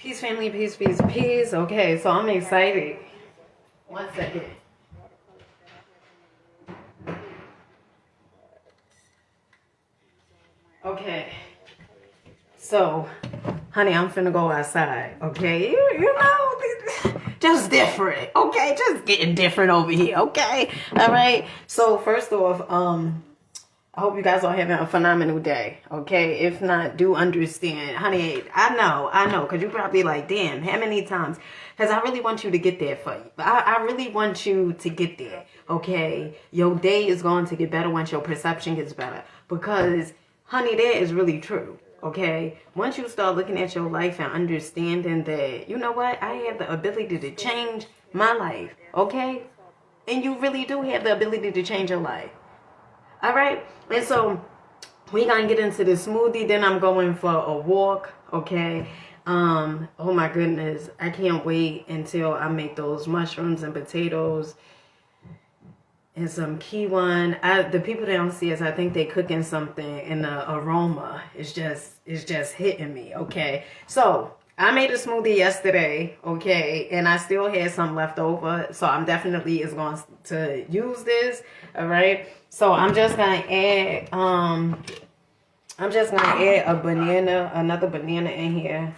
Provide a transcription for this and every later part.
Peace, family, peace, peace, peace. Okay, so I'm excited. 1 second. Okay. So, honey, I'm finna go outside. Okay, you know, just different. Okay, just getting different over here. Okay, all right. So first off, I hope you guys are having a phenomenal day, okay? If not, do understand. Honey, I know, because you probably like, damn, how many times? Because I really want you to get there for you. I really want you to get there, okay? Your day is going to get better once your perception gets better. Because, honey, that is really true, okay? Once you start looking at your life and understanding that, you know what? I have the ability to change my life, okay? And you really do have the ability to change your life. All right, and so we're gonna get into the smoothie. Then I'm going for a walk. Okay. Oh my goodness, I can't wait until I make those mushrooms and potatoes and some kiwan. The people downstairs, I think they cooking something, and the aroma is just hitting me. Okay, so I made a smoothie yesterday, okay, and I still had some left over, so I'm definitely is going to use this. All right, so I'm just gonna add a banana, another banana in here.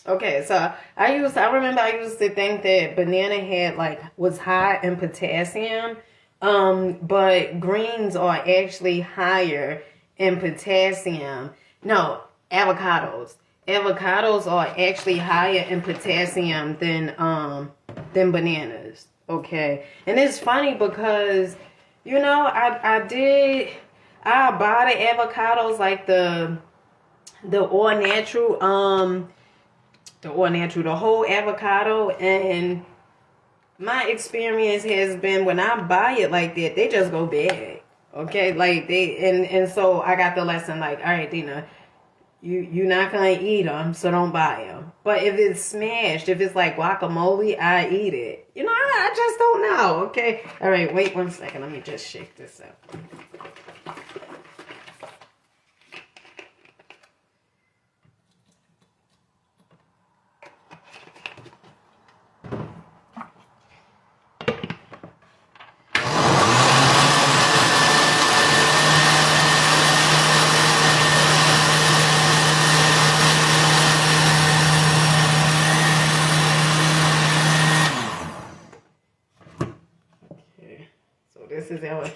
Okay, so I remember I used to think that banana was high in potassium, but greens are actually higher in potassium. No, avocados. Avocados are actually higher in potassium than bananas. Okay, and it's funny because I buy the avocados like the all natural the whole avocado, and my experience has been when I buy it like that, they just go bad. Okay, like and so I got the lesson like, all right, Dina, you're not gonna eat them, so don't buy them. But if it's smashed, if it's like guacamole, I eat it. I just don't know. Okay, all right, wait 1 second, let me just shake this up. This is our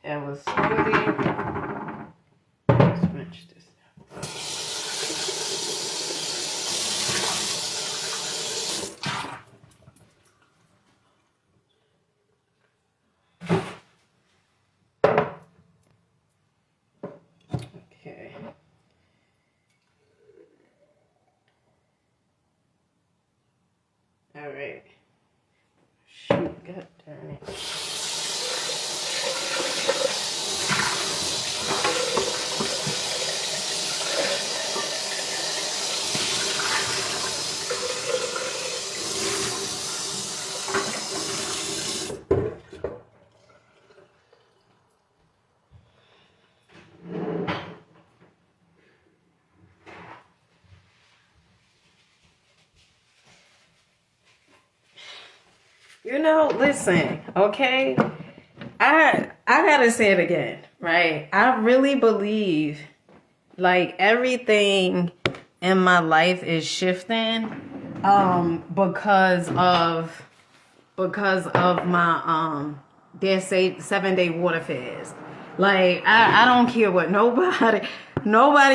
smoothie. Let's finish this. Okay. All right. Shoot, god darn it. Listen, okay? I gotta say it again, right? I really believe like everything in my life is shifting because of my they say 7-day water fast. Like I don't care what nobody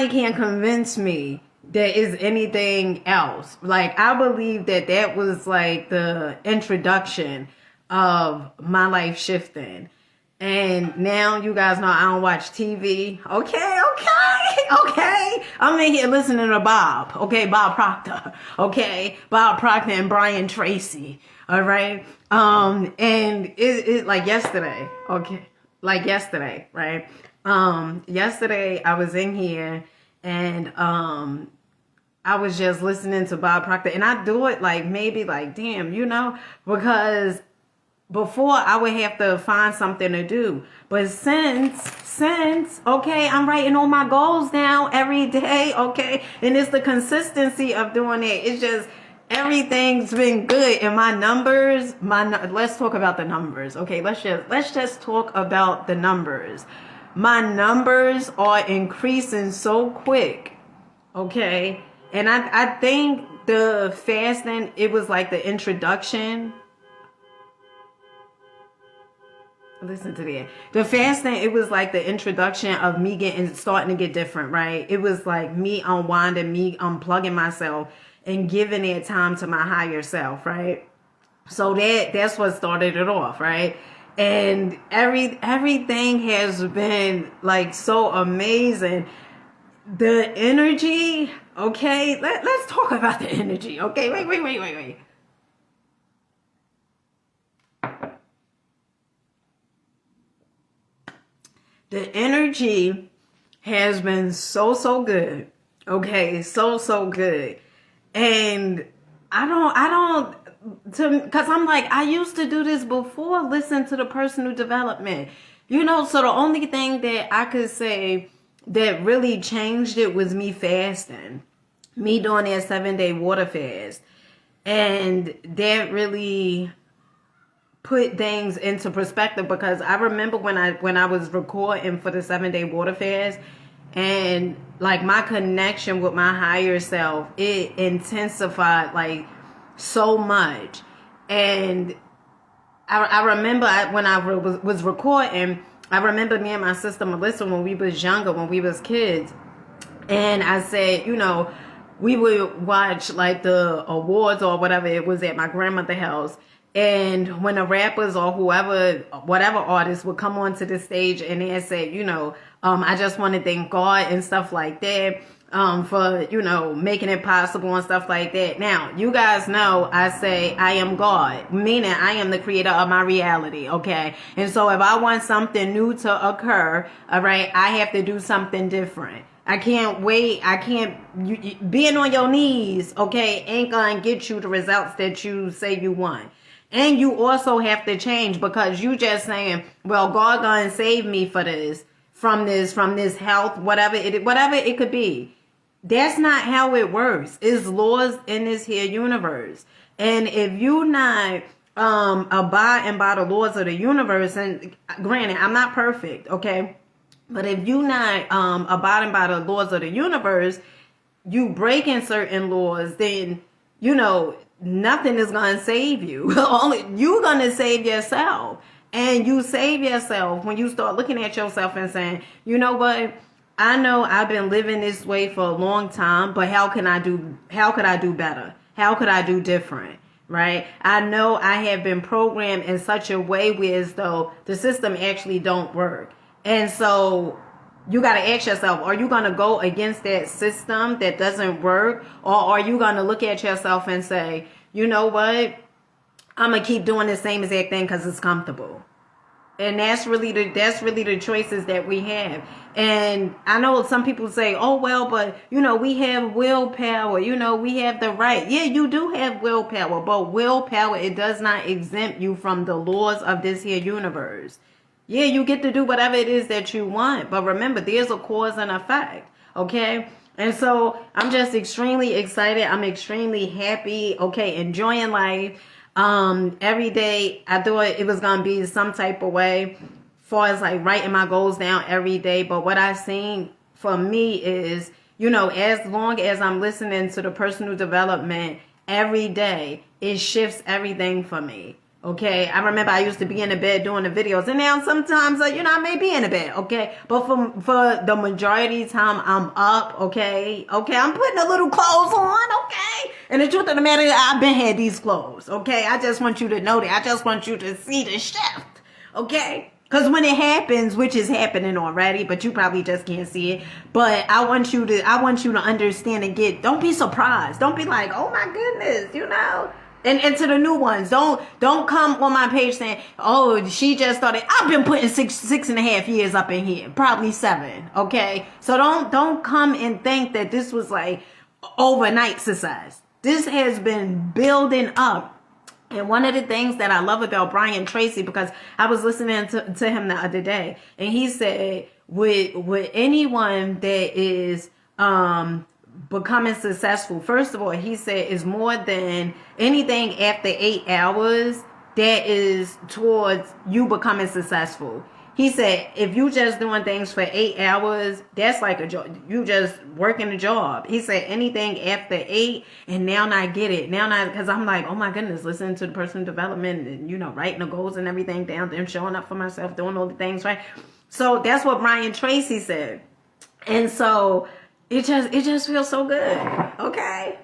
can convince me there is anything else. Like I believe that was like the introduction of my life shifting. And now you guys know I don't watch TV. Okay. I'm in here listening to Bob. Okay, Bob Proctor. Okay, Bob Proctor and Brian Tracy. All right. And it like yesterday. Okay, like yesterday, right? Yesterday I was in here and I was just listening to Bob Proctor, and I do it like maybe like damn, because before I would have to find something to do. But since okay, I'm writing all my goals down every day, okay? And it's the consistency of doing it. It's just everything's been good. And my numbers, let's talk about the numbers. Okay, let's just talk about the numbers. My numbers are increasing so quick. Okay? And I think the fasting, it was like the introduction. Listen to that. The fasting, it was like the introduction of me starting to get different, right? It was like me unwinding, me unplugging myself and giving it time to my higher self, right? So that's what started it off, right? And everything has been like so amazing. The energy, okay? Let's talk about the energy, okay? Wait. The energy has been so good. Okay, so good. And because I'm like, I used to do this before, listen to the personal development. So the only thing that I could say that really changed it was me fasting. Me doing that 7-day water fast. And that really put things into perspective, because I remember when I was recording for the 7-day water fast, and like my connection with my higher self, it intensified like so much. And I remember when I was recording, I remember me and my sister Melissa, when we was younger, when we was kids, and I said, we would watch like the awards or whatever it was at my grandmother's house. And when the rappers or whatever artists would come onto the stage and they say, I just want to thank God and stuff like that, for, making it possible and stuff like that. Now, you guys know I say I am God, meaning I am the creator of my reality, okay? And so if I want something new to occur, all right, I have to do something different. I can't wait. Being on your knees, okay, ain't gonna get you the results that you say you want. And you also have to change, because you just saying, well, God gonna save me from this health, whatever it could be. That's not how it works. It's laws in this here universe. And if you not abiding by the laws of the universe, and granted, I'm not perfect, okay? But if you not abiding by the laws of the universe, you breaking certain laws, then, nothing is going to save you. Only you're going to save yourself. And you save yourself when you start looking at yourself and saying, you know what? I know I've been living this way for a long time, but how could I do better? How could I do different? Right? I know I have been programmed in such a way where as though the system actually don't work. And so you got to ask yourself, are you going to go against that system that doesn't work? Or are you going to look at yourself and say, you know what? I'm going to keep doing the same exact thing because it's comfortable. And that's really the choices that we have. And I know some people say, oh, well, but, we have willpower. We have the right. Yeah, you do have willpower. But willpower, it does not exempt you from the laws of this here universe. Yeah, you get to do whatever it is that you want. But remember, there's a cause and effect. Okay? And so I'm just extremely excited. I'm extremely happy. Okay, enjoying life. Every day I thought it was going to be some type of way far as like writing my goals down every day. But what I've seen for me is, as long as I'm listening to the personal development every day, it shifts everything for me. Okay, I remember I used to be in the bed doing the videos, and now sometimes, I may be in the bed, okay? But for the majority of the time, I'm up, okay? Okay, I'm putting a little clothes on, okay? And the truth of the matter is, I've been had these clothes, okay? I just want you to know that. I just want you to see the shift, okay? Because when it happens, which is happening already, but you probably just can't see it. But I want you to understand and don't be surprised. Don't be like, oh my goodness, And to the new ones, don't come on my page saying, oh, she just started. I've been putting 6.5 years up in here, probably 7. Okay, so don't come and think that this was like overnight success. This has been building up. And one of the things that I love about Brian Tracy, because I was listening to him the other day, and he said, with anyone that is becoming successful, first of all, he said, is more than anything after 8 hours that is towards you becoming successful. He said, if you just doing things for 8 hours, that's like a job. You just working a job. He said anything after 8, and now I get it. Because I'm like, oh my goodness, listening to the personal development and, writing the goals and everything down there, showing up for myself, doing all the things, right? So that's what Brian Tracy said. And so it just feels so good. Okay.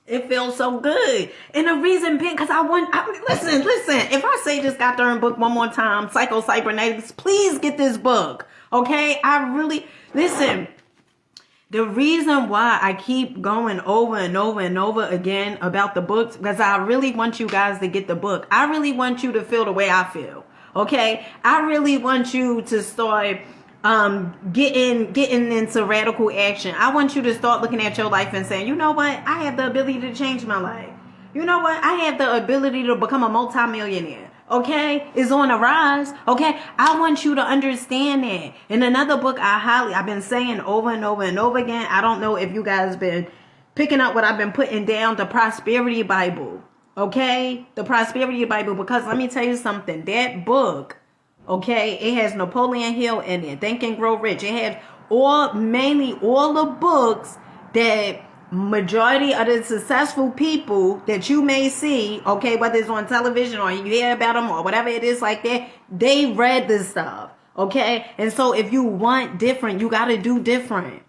It feels so good. And the reason being, because listen, if I say this goddamn book one more time, Psycho-Cybernetics, please get this book. Okay? Listen, the reason why I keep going over and over and over again about the books, because I really want you guys to get the book. I really want you to feel the way I feel. Okay? I really want you to start getting into radical action. I want you to start looking at your life and saying, you know what? I have the ability to change my life. You know what? I have the ability to become a multimillionaire. Okay? It's on the rise. Okay? I want you to understand that. In another book, I've been saying over and over and over again, I don't know if you guys been picking up what I've been putting down, the Prosperity Bible. Okay? The Prosperity Bible, because let me tell you something. That book, okay, it has Napoleon Hill in it, Think and Grow Rich. It has mainly all the books that majority of the successful people that you may see, okay, whether it's on television or you hear about them or whatever it is like that, they read this stuff, okay? And so if you want different, you got to do different.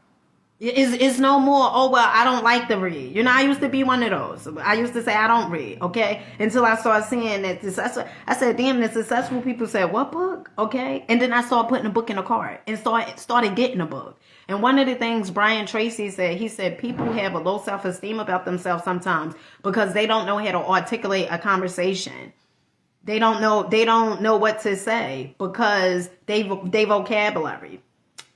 It's no more, oh, well, I don't like to read. I used to be one of those. I used to say I don't read, okay? Until I started seeing that. I said, damn, the successful people said, what book? Okay? And then I started putting a book in a cart and started getting a book. And one of the things Brian Tracy said, he said, people have a low self-esteem about themselves sometimes because they don't know how to articulate a conversation. They don't know what to say because they vocabulary.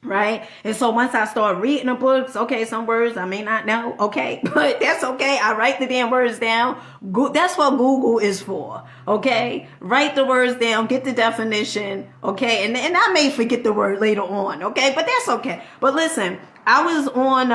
Right? And so once I start reading the books, okay, some words I may not know, okay, but that's okay. I write the damn words down. That's what Google is for, okay? Write the words down, get the definition, okay? And I may forget the word later on, okay? But that's okay. But listen, I was on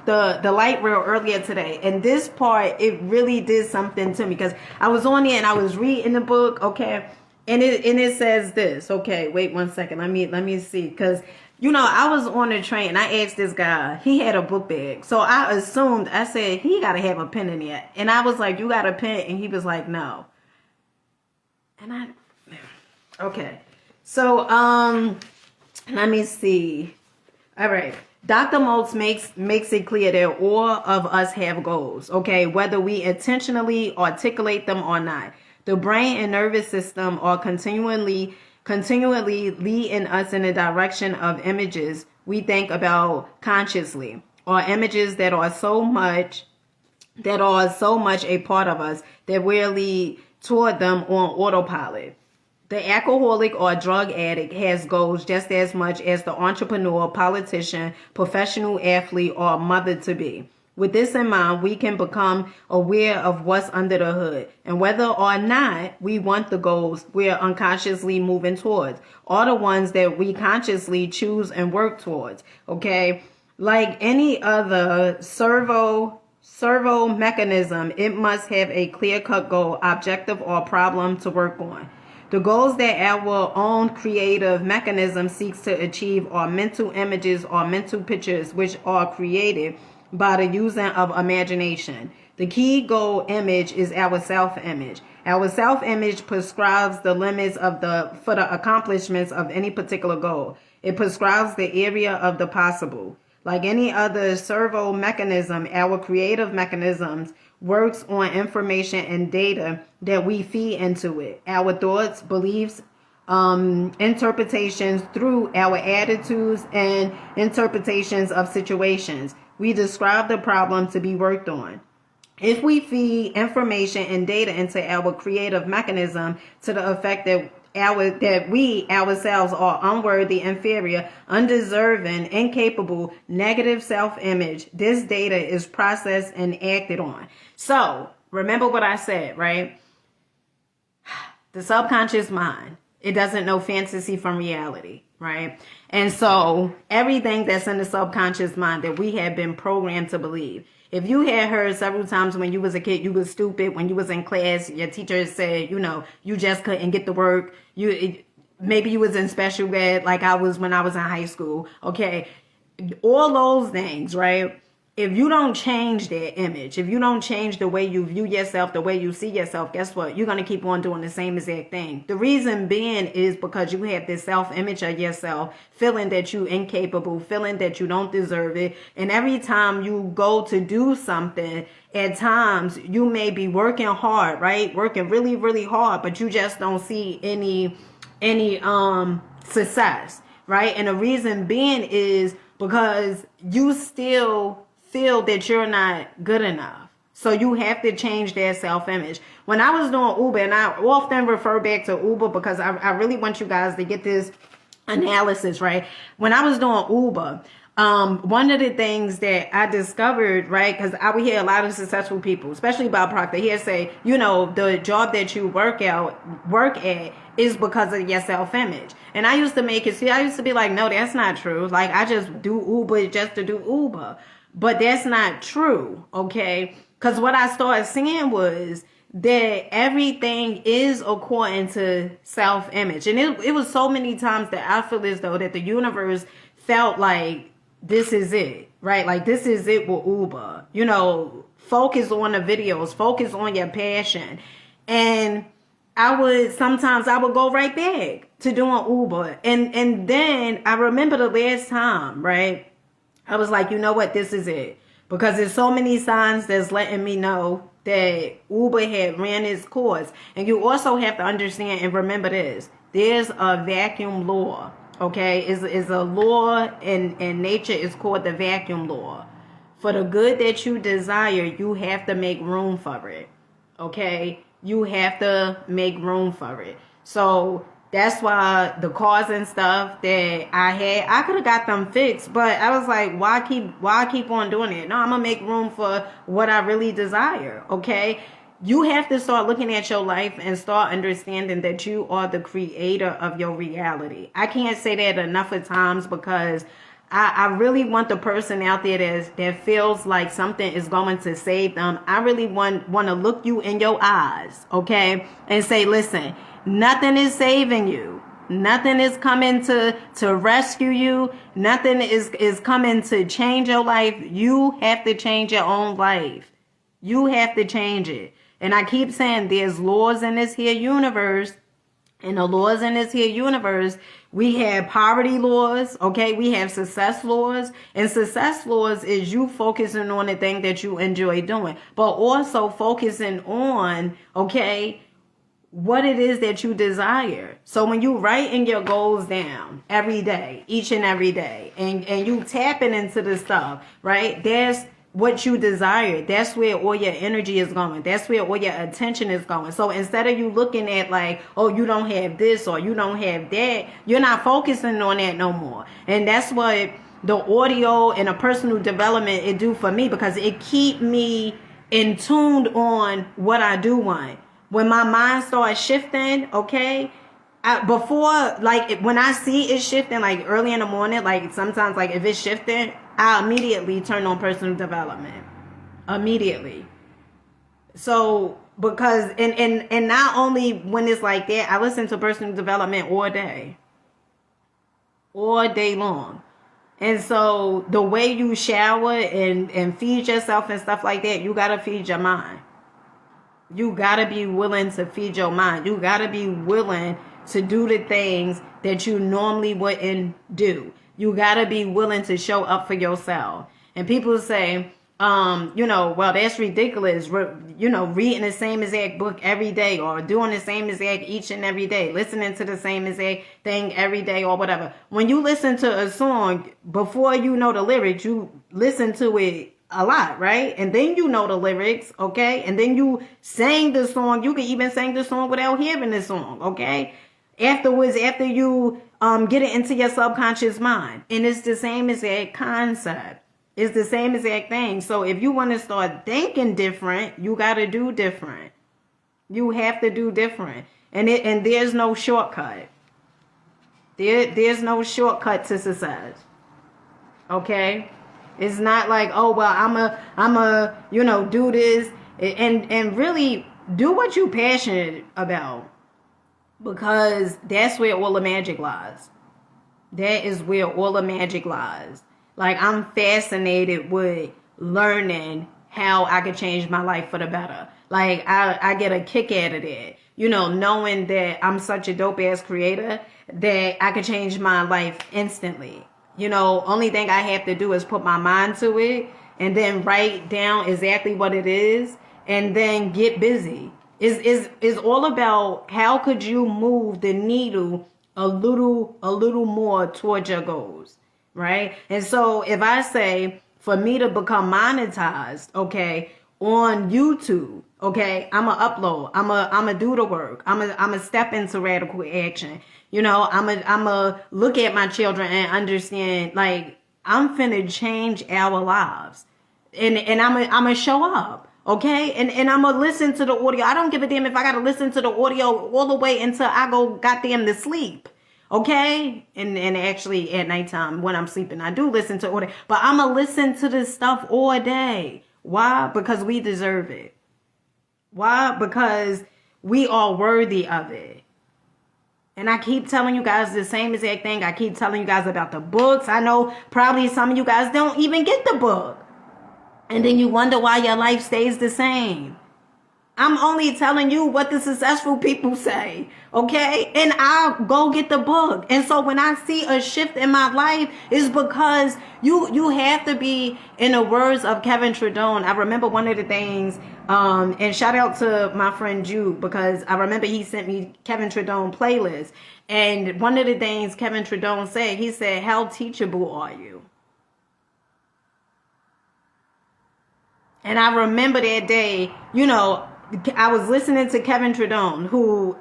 the light rail earlier today, and this part, it really did something to me because I was on there and I was reading the book, okay? And it says this, okay, wait 1 second. Let me see, because I was on the train and I asked this guy, he had a book bag. So I said, he got to have a pen in it. And I was like, you got a pen? And he was like, no. And okay. So, let me see. All right. Dr. Maltz makes it clear that all of us have goals, okay, whether we intentionally articulate them or not. The brain and nervous system are continually leading us in the direction of images we think about consciously, or images that are so much a part of us that we lead toward them on autopilot. The alcoholic or drug addict has goals just as much as the entrepreneur, politician, professional athlete, or mother-to-be. With this in mind, we can become aware of what's under the hood and whether or not we want the goals we're unconsciously moving towards, or the ones that we consciously choose and work towards. Okay, like any other servo mechanism, it must have a clear-cut goal, objective, or problem to work on. The goals that our own creative mechanism seeks to achieve are mental images or mental pictures which are created by the using of imagination. The key goal image is our self-image. Our self-image prescribes the limits for the accomplishments of any particular goal. It prescribes the area of the possible. Like any other servo mechanism, our creative mechanisms works on information and data that we feed into it. Our thoughts, beliefs, interpretations through our attitudes and interpretations of situations. We describe the problem to be worked on. If we feed information and data into our creative mechanism to the effect that we ourselves are unworthy, inferior, undeserving, incapable, negative self-image, this data is processed and acted on. So remember what I said, right? The subconscious mind, it doesn't know fantasy from reality, right? And so everything that's in the subconscious mind that we have been programmed to believe. If you had heard several times when you was a kid, you was stupid. When you was in class, your teacher said, you just couldn't get the work. Maybe you was in special ed like I was when I was in high school. Okay. All those things, right? If you don't change that image, if you don't change the way you view yourself, the way you see yourself, guess what? You're going to keep on doing the same exact thing. The reason being is because you have this self-image of yourself, feeling that you're incapable, feeling that you don't deserve it. And every time you go to do something, at times you may be working hard, right? Working really, really hard, but you just don't see any success, right? And the reason being is because you still feel that you're not good enough. So you have to change that self-image. When I was doing Uber, and I often refer back to Uber because I really want you guys to get this analysis, right? When I was doing Uber, one of the things that I discovered, right, because I would hear a lot of successful people, especially Bob Proctor, he'd say, the job that you work at is because of your self-image. And I used to I used to be like, no, that's not true. Like, I just do Uber just to do Uber. But that's not true, okay? Because what I started seeing was that everything is according to self-image. And it was so many times that I feel as though that the universe felt like this is it, right? Like this is it with Uber. Focus on the videos, focus on your passion. And sometimes I would go right back to doing Uber. And then I remember the last time, right? I was like, you know what? This is it. Because there's so many signs that's letting me know that Uber had ran its course. And you also have to understand and remember this. There's a vacuum law, okay? It's a law in nature. It's called the vacuum law. For the good that you desire, you have to make room for it, okay? You have to make room for it. So that's why the cars and stuff that I could have got them fixed, but I was like, why keep on doing it? No, I'm gonna make room for what I really desire. Okay. You have to start looking at your life and start understanding that you are the creator of your reality. I can't say that enough of times because I really want the person out there that feels like something is going to save them. I really want to look you in your eyes, okay, and say, listen, nothing is saving you. Nothing is coming to rescue you. Nothing is coming to change your life. You have to change your own life. You have to change it. And I keep saying there's laws in this here universe. And the laws in this here universe, we have poverty laws, okay? We have success laws. And success laws is you focusing on the thing that you enjoy doing. But also focusing on, okay, what it is that you desire. So when you writing your goals down every day, each and every day, and you tapping into the stuff, right? There's what you desire. That's where all your energy is going. That's where all your attention is going. So instead of you looking at like, oh, you don't have this or you don't have that, you're not focusing on that no more. And that's what the audio and a personal development it do for me, because it keep me in tuned on what I do want. When my mind starts shifting, okay, when I see it shifting, like early in the morning, like sometimes like if it's shifting, I immediately turn on personal development. Immediately. So because and not only when it's like that, I listen to personal development all day long. And so the way you shower and feed yourself and stuff like that, you gotta feed your mind. You gotta be willing to feed your mind. You gotta be willing to do the things that you normally wouldn't do. You gotta be willing to show up for yourself. And people say, well, that's ridiculous. Reading the same exact book every day, or doing the same exact each and every day, listening to the same exact thing every day, or whatever. When you listen to a song, before you know the lyrics, you listen to it a lot, right? And then you know the lyrics, okay? And then you sing the song. You can even sing the song without hearing the song, okay? Afterwards, after you get it into your subconscious mind. And it's the same exact concept. It's the same exact thing. So if you want to start thinking different, you got to do different. You have to do different. And there's no shortcut. There's no shortcut to success. Okay? It's not like, oh, well, I'm a do this and really do what you're passionate about, because that's where all the magic lies. That is where all the magic lies. Like, I'm fascinated with learning how I could change my life for the better. Like, I get a kick out of that. Knowing that I'm such a dope ass creator that I could change my life instantly. Only thing I have to do is put my mind to it and then write down exactly what it is and then get busy. It's all about how could you move the needle a little more towards your goals, right? And so if I say for me to become monetized, okay, on YouTube, okay, I'ma upload, I'ma do the work, I'ma step into radical action. I'ma look at my children and understand, like, I'm finna change our lives, and I'ma show up. Okay, and I'm gonna listen to the audio. I don't give a damn if I gotta listen to the audio all the way until I go goddamn to sleep. Okay, and actually at nighttime when I'm sleeping, I do listen to audio, but I'm gonna listen to this stuff all day. Why? Because we deserve it. Why? Because we are worthy of it. And I keep telling you guys the same exact thing. I keep telling you guys about the books. I know probably some of you guys don't even get the book. And then you wonder why your life stays the same. I'm only telling you what the successful people say, okay? And I'll go get the book. And so when I see a shift in my life, it's because you have to be, in the words of Kevin Tredone. I remember one of the things, and shout out to my friend Jude, because I remember he sent me Kevin Tredone playlist. And one of the things Kevin Tredone said, he said, how teachable are you? And I remember that day, I was listening to Kevin Tredone, who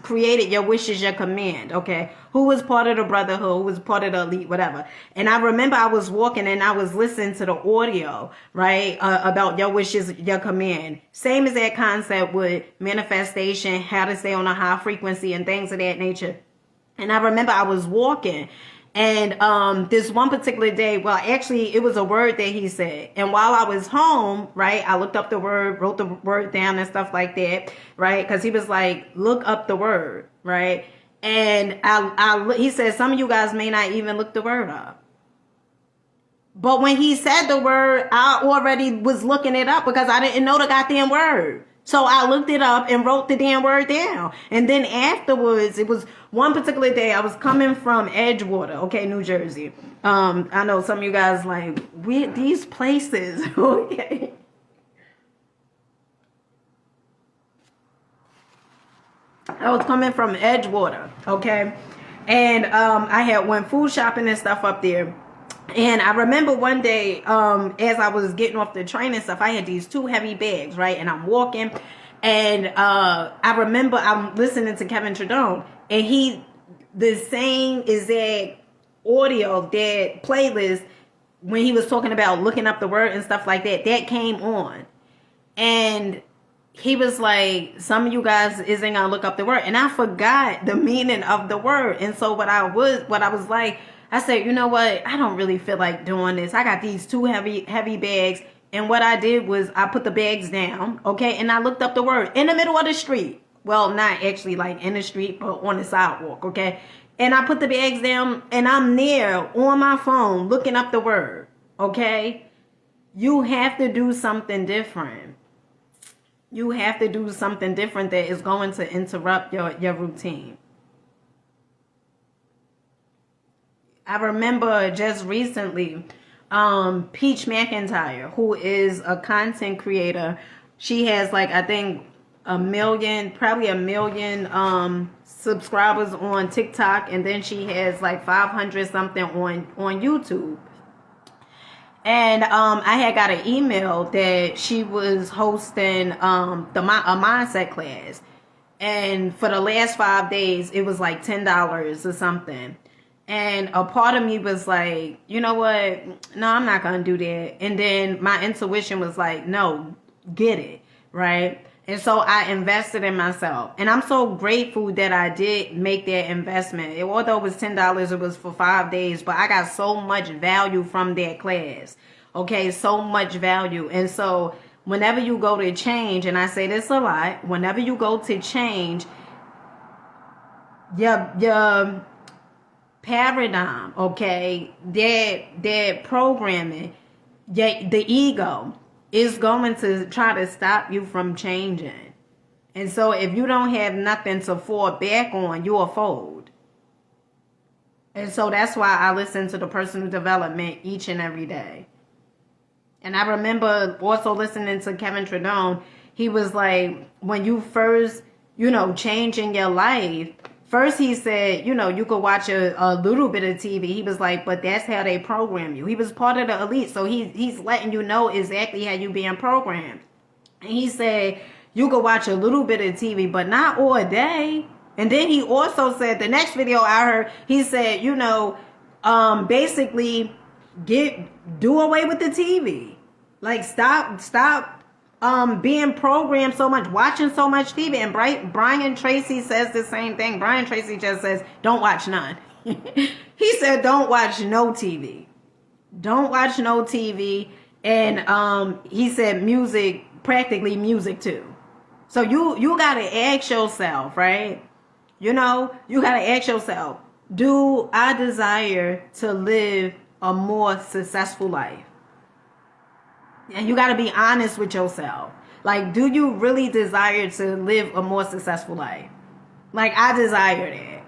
created Your Wish Is Your Command, okay? Who was part of the Brotherhood, who was part of the elite, whatever. And I remember I was walking and I was listening to the audio, right, about Your Wish Is Your Command. Same as that concept with manifestation, how to stay on a high frequency and things of that nature. And I remember I was walking. And this one particular day, well, actually, it was a word that he said. And while I was home, right, I looked up the word, wrote the word down and stuff like that, right? Because he was like, look up the word, right? And he said, some of you guys may not even look the word up. But when he said the word, I already was looking it up because I didn't know the goddamn word. So I looked it up and wrote the damn word down. And then afterwards, it was one particular day, I was coming from Edgewater, okay, New Jersey. I know some of you guys like, these places, okay. I was coming from Edgewater, okay. And I had went food shopping and stuff up there. And I remember one day, as I was getting off the train and stuff, I had these 2 heavy bags, right? And I'm walking, and I remember I'm listening to Kevin Tredone, and the same exact audio, that playlist, when he was talking about looking up the word and stuff like that, that came on. And he was like, some of you guys isn't gonna look up the word. And I forgot the meaning of the word. And so what I was like, I said, you know what? I don't really feel like doing this. I got these 2 heavy bags. And what I did was I put the bags down, okay? And I looked up the word in the middle of the street. Well, not actually like in the street, but on the sidewalk, okay? And I put the bags down and I'm there on my phone looking up the word, okay? You have to do something different. You have to do something different that is going to interrupt your routine. I remember just recently, Peach McIntyre, who is a content creator. She has like, I think, probably a million subscribers on TikTok, and then she has like 500 something on YouTube. And I had got an email that she was hosting a mindset class, and for the last 5 days it was like $10 or something. And a part of me was like, you know what? No, I'm not going to do that. And then my intuition was like, no, get it, right? And so I invested in myself. And I'm so grateful that I did make that investment. Although it was $10, it was for 5 days. But I got so much value from that class. Okay, so much value. And so whenever you go to change, and I say this a lot, whenever you go to change, your paradigm, okay, that programming, the ego is going to try to stop you from changing. And so if you don't have nothing to fall back on, you'll fold. And so that's why I listen to the personal development each and every day. And I remember also listening to Kevin Tredone. He was like, when you first, change in your life, first he said, you could watch a little bit of TV. He was like, but that's how they program you. He was part of the elite, so he's letting you know exactly how you being programmed. And he said, you could watch a little bit of TV, but not all day. And then he also said, the next video I heard, he said, basically do away with the TV. Like stop being programmed so much, watching so much TV. And Brian Tracy says the same thing. Brian Tracy just says, don't watch none. He said, don't watch no TV. Don't watch no TV. And he said practically music too. So you got to ask yourself, right? You got to ask yourself, do I desire to live a more successful life? And you got to be honest with yourself. Like, do you really desire to live a more successful life? Like, I desire that.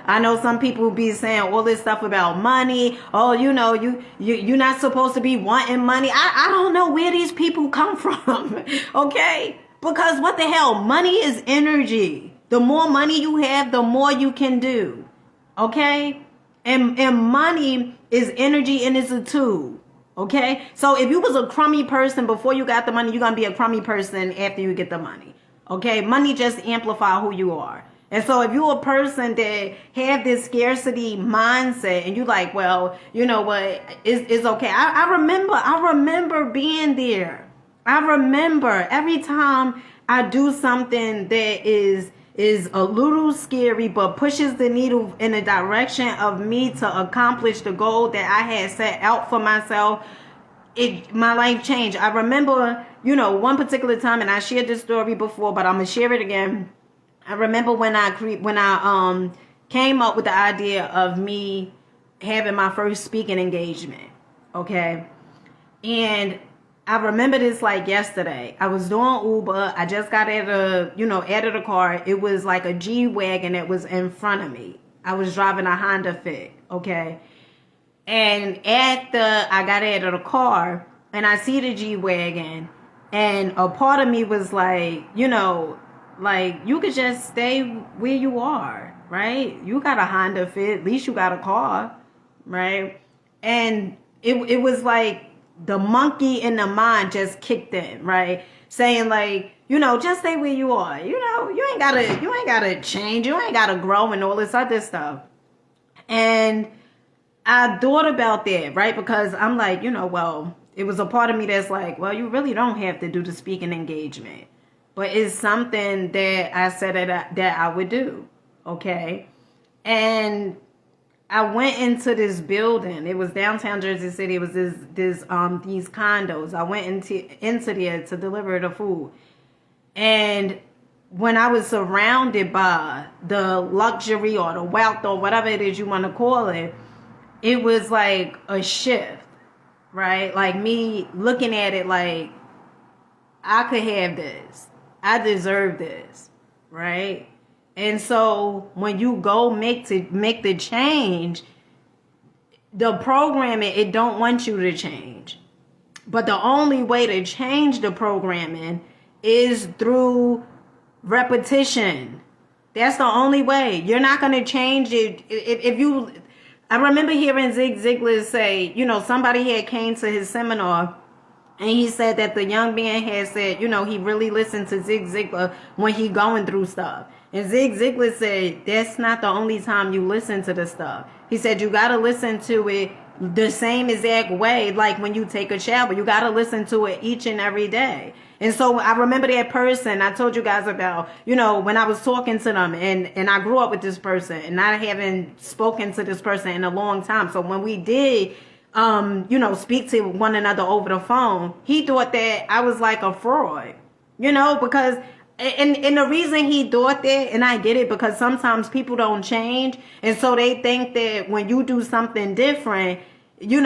I know some people be saying all this stuff about money. Oh, you're not supposed to be wanting money. I don't know where these people come from. Okay? Because what the hell? Money is energy. The more money you have, the more you can do. Okay? And money is energy, and it's a tool. Okay? So if you was a crummy person before you got the money, you're going to be a crummy person after you get the money. Okay? Money just amplify who you are. And so if you're a person that have this scarcity mindset and you like, well, you know what, it's okay. I remember being there. I remember every time I do something that is a little scary but pushes the needle in the direction of me to accomplish the goal that I had set out for myself, my life changed. I remember, one particular time, and I shared this story before, but I'm gonna share it again. I remember when I came up with the idea of me having my first speaking engagement, okay? And I remember this like yesterday. I was doing Uber. I just got out of the car. It was like a G-Wagon that was in front of me. I was driving a Honda Fit, okay? And I got out of the car and I see the G-Wagon, and a part of me was like, like, you could just stay where you are, right? You got a Honda Fit. At least you got a car, right? And it was like the monkey in the mind just kicked in, right? Saying like, just stay where you are. You ain't gotta change. You ain't gotta grow and all this other stuff. And I thought about that, right? Because I'm like, well, it was a part of me that's like, well, you really don't have to do the speaking engagement. But it's something that I said that I would do, okay? And I went into this building. It was downtown Jersey City. It was these condos. I went into there to deliver the food. And when I was surrounded by the luxury or the wealth or whatever it is you want to call it, it was like a shift, right? Like me looking at it like, I could have this. I deserve this, right? And so when you go make the change, the programming, it don't want you to change. But the only way to change the programming is through repetition. That's the only way. You're not going to change it. If you, I remember hearing Zig Ziglar say, somebody had came to his seminar and he said that the young man had said, he really listened to Zig Ziglar when he going through stuff. And Zig Ziglar said, that's not the only time you listen to the stuff. He said, you got to listen to it the same exact way, like when you take a shower. You got to listen to it each and every day. And so I remember that person I told you guys about, when I was talking to them, and I grew up with this person and I haven't spoken to this person in a long time. So when we did, speak to one another over the phone, he thought that I was like a fraud, because and the reason he thought that, and I get it, because sometimes people don't change. And so they think that when you do something different, they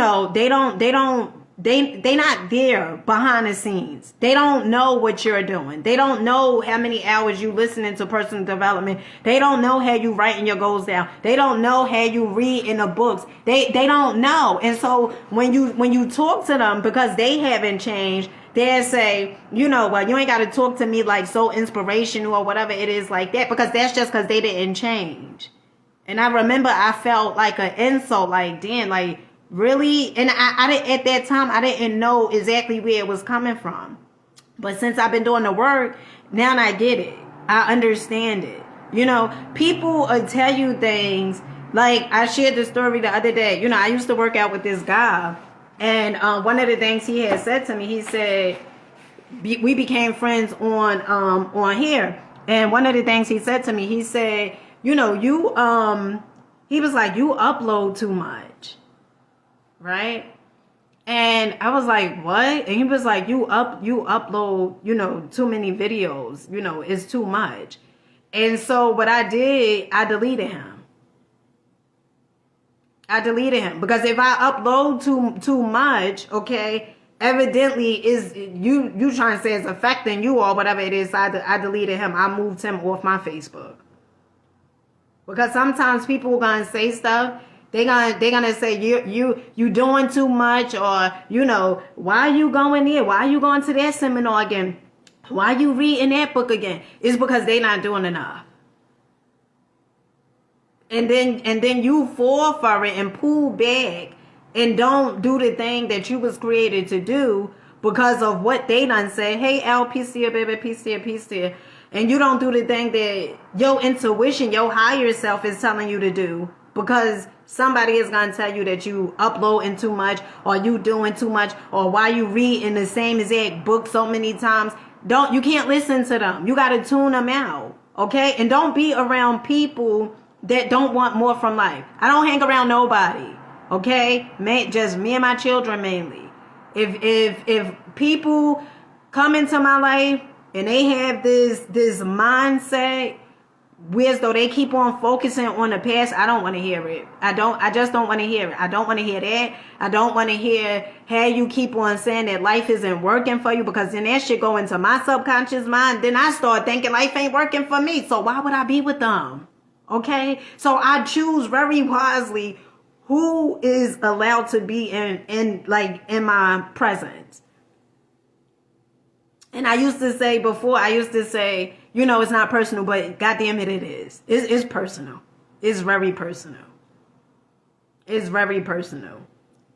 not there behind the scenes. They don't know what you're doing. They don't know how many hours you listening to personal development. They don't know how you writing your goals down. They don't know how you read in the books. They don't know. And so when you talk to them, because they haven't changed, they say, well, you ain't got to talk to me like so inspirational or whatever it is like that, because that's just because they didn't change. And I remember I felt like an insult, like, damn, like, really? And I didn't, at that time, I didn't know exactly where it was coming from. But since I've been doing the work, now I get it. I understand it. People tell you things, like I shared the story the other day. I used to work out with this guy. And one of the things he had said to me, he said, we became friends on here. And one of the things he said to me, he said, he was like, you upload too much. Right? And I was like, what? And he was like, you upload, too many videos, it's too much. And so what I did, I deleted him. Because if I upload too much, okay, evidently is you trying to say it's affecting you or whatever it is. I deleted him. I moved him off my Facebook. Because sometimes people are gonna say stuff. They're gonna say you doing too much, or why are you going there? Why are you going to that seminar again? Why are you reading that book again? It's because they're not doing enough. And then you fall for it and pull back and don't do the thing that you was created to do because of what they done say. Hey, Al, peace here, baby, peace here. And you don't do the thing that your intuition, your higher self is telling you to do, because somebody is going to tell you that you uploading too much, or you doing too much, or why you reading the same exact book so many times. You can't listen to them. You got to tune them out. Okay. And don't be around people that don't want more from life. I don't hang around nobody. Okay. Just me and my children mainly. If people come into my life and they have this mindset whereas though they keep on focusing on the past, I don't want to hear it. I just don't want to hear it. I don't want to hear that. I don't want to hear how you keep on saying that life isn't working for you, because then that shit go into my subconscious mind. Then I start thinking life ain't working for me. So why would I be with them? Okay. So I choose very wisely who is allowed to be in my presence. And I used to say before, it's not personal, but goddamn it, it is. It's personal. It's very personal. It's very personal.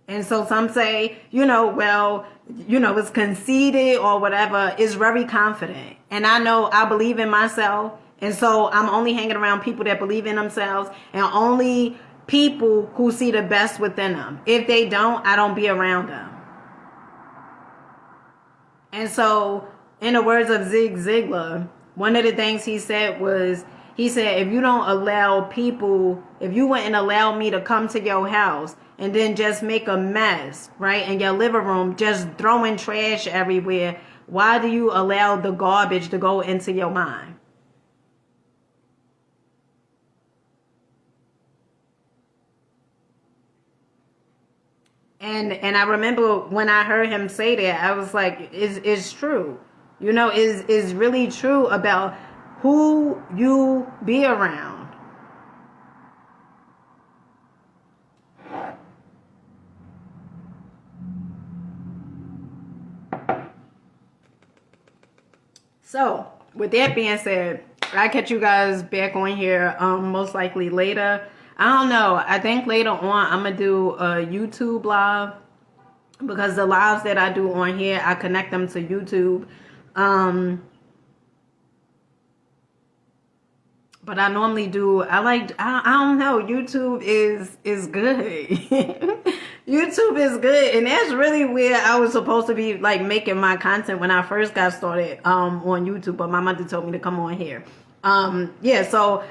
And so some say, it's conceited or whatever. It's very confident. And I know I believe in myself. And so I'm only hanging around people that believe in themselves, and only people who see the best within them. If they don't, I don't be around them. And so, in the words of Zig Ziglar, one of the things he said, if you don't allow people, if you wouldn't allow me to come to your house and then just make a mess, right, in your living room, just throwing trash everywhere, why do you allow the garbage to go into your mind? And I remember when I heard him say that, I was like, it's true. Is really true about who you be around. So, with that being said, I'll catch you guys back on here most likely later. I don't know. I think later on I'm going to do a YouTube live because the lives that I do on here, I connect them to YouTube. But I normally do, I don't know, YouTube is good. YouTube is good. And that's really where I was supposed to be like making my content when I first got started on YouTube. But my mother told me to come on here. Yeah, so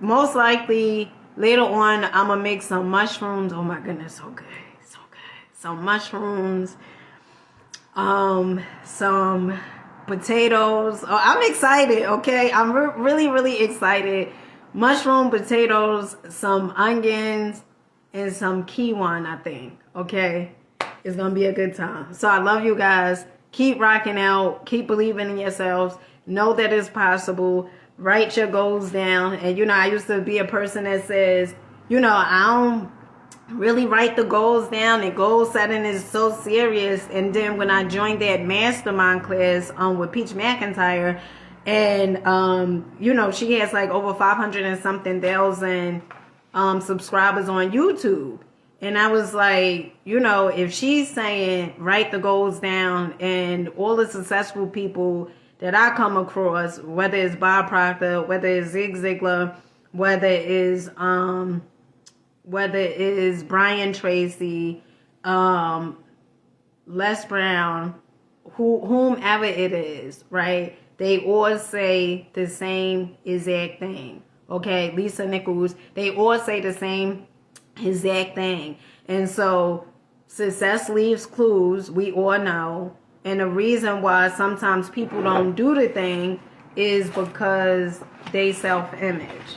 most likely later on I'm going to make some mushrooms. Oh my goodness, so good. So good. Some mushrooms. Some potatoes. Oh, I'm excited, okay? I'm really excited. Mushroom, potatoes, some onions, and some kiwi, I think, okay? It's gonna be a good time. So I love you guys. Keep rocking out. Keep believing in yourselves. Know that it's possible. Write your goals down. And, you know, I used to be a person that says, you know, I don't really write the goals down, and goal setting is so serious. And then when I joined that mastermind class with Peach McIntyre, and you know, she has like over 500 and something thousand subscribers on YouTube, and I was like, you know, if she's saying write the goals down, and all the successful people that I come across, whether it's Bob Proctor, whether it's Zig Ziglar, whether it is Brian Tracy, Les Brown, whomever it is, right? They all say the same exact thing. Okay, Lisa Nichols, they all say the same exact thing. And so success leaves clues, we all know. And the reason why sometimes people don't do the thing is because they self-image.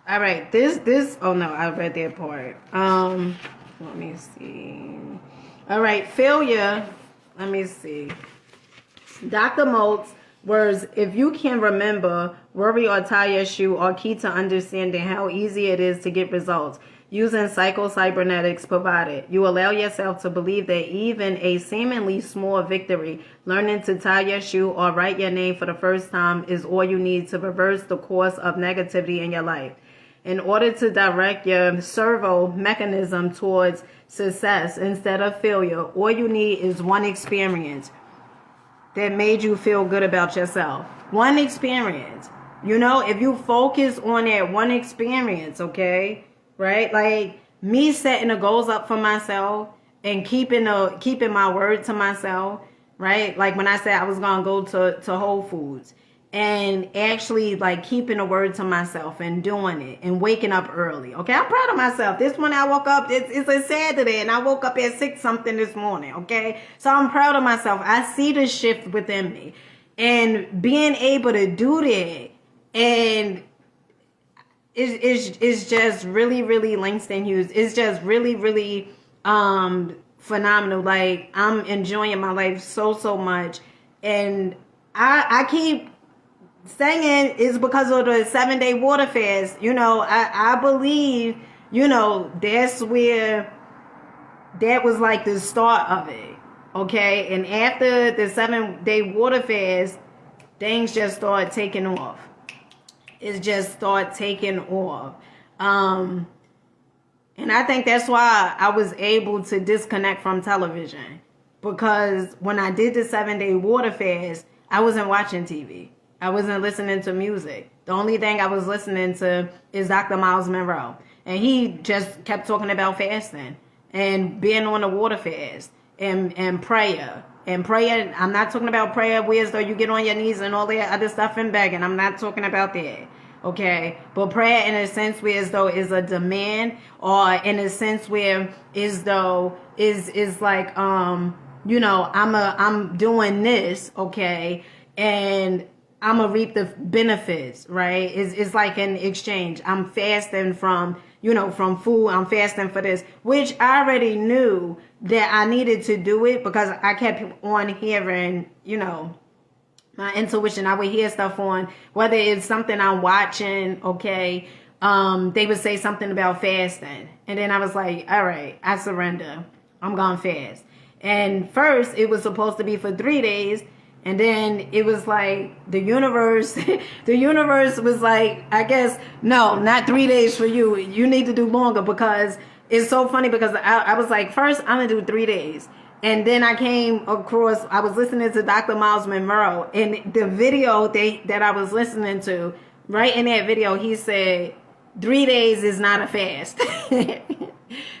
All right, this, oh no, I read that part. Let me see. All right, failure, let me see. Dr. Moltz words, if you can remember, worry or tie your shoe are key to understanding how easy it is to get results. Using psycho-cybernetics provided, you allow yourself to believe that even a seemingly small victory, learning to tie your shoe or write your name for the first time, is all you need to reverse the course of negativity in your life. In order to direct your servo mechanism towards success instead of failure, all you need is one experience that made you feel good about yourself. One experience. You know, if you focus on that one experience, okay, right? Like me setting the goals up for myself and keeping my word to myself, right? Like when I said I was gonna go to Whole Foods, and actually like keeping a word to myself and doing it and waking up early. Okay, I'm proud of myself. This morning I woke up, it's a Saturday, and I woke up at 6 something this morning. Okay, so I'm proud of myself. I see the shift within me, and being able to do that, and it's just really Langston Hughes. It's just really phenomenal. Like I'm enjoying my life so much, and I keep saying is because of the 7-day water fast. You know, I believe, you know, that's where that was like the start of it. Okay, and after the 7-day water fast, things just started taking off. It just started taking off. And I think that's why I was able to disconnect from television, because when I did the 7-day water fast, I wasn't watching TV. I wasn't listening to music. The only thing I was listening to is Dr. Miles Monroe. And he just kept talking about fasting and being on a water fast and prayer. And prayer, I'm not talking about prayer where as though you get on your knees and all that other stuff and begging. I'm not talking about that. Okay? But prayer in a sense where as though is a demand, or in a sense where as though is like you know, I'm doing this, okay, and I'm gonna reap the benefits, right? It's like an exchange. I'm fasting from, you know, from food. I'm fasting for this, which I already knew that I needed to do it, because I kept on hearing, you know, my intuition. I would hear stuff on, whether it's something I'm watching, okay, they would say something about fasting. And then I was like, all right, I surrender. I'm gonna fast. And first, it was supposed to be for 3 days. And then it was like the universe, the universe was like, I guess, no, not 3 days for you. You need to do longer, because it's so funny, because I was like, first, I'm going to do 3 days. And then I came across, I was listening to Dr. Miles Monroe, and the video that I was listening to, right in that video, he said, 3 days is not a fast.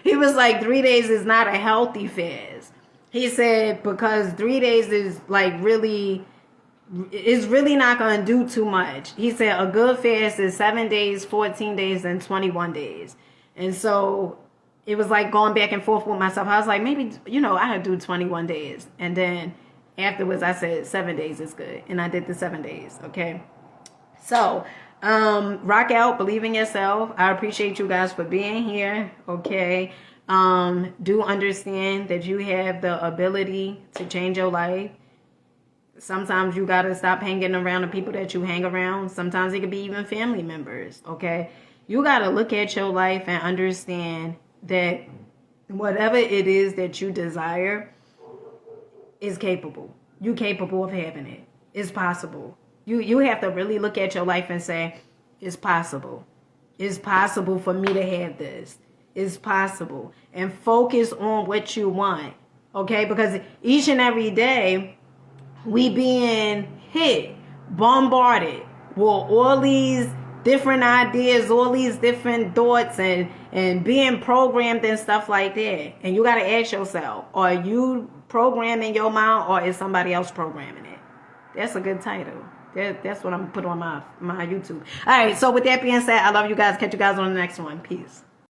He was like, 3 days is not a healthy fast. He said, because 3 days is like really not going to do too much. He said a good fast is 7 days, 14 days, and 21 days. And so it was like going back and forth with myself. I was like, maybe, I had to do 21 days. And then afterwards I said 7 days is good. And I did the 7 days. Okay. So, rock out, believe in yourself. I appreciate you guys for being here. Okay. Do understand that you have the ability to change your life. Sometimes you got to stop hanging around the people that you hang around. Sometimes it could be even family members. Okay. You got to look at your life and understand that whatever it is that you desire is capable. You're capable of having it. It's possible. You have to really look at your life and say, it's possible. It's possible for me to have this. It's possible. And focus on what you want. Okay? Because each and every day, we being hit, bombarded with all these different ideas, all these different thoughts, and being programmed and stuff like that. And you got to ask yourself, are you programming your mind, or is somebody else programming it? That's a good title. That's what I'm going to put on my YouTube. All right. So with that being said, I love you guys. Catch you guys on the next one. Peace.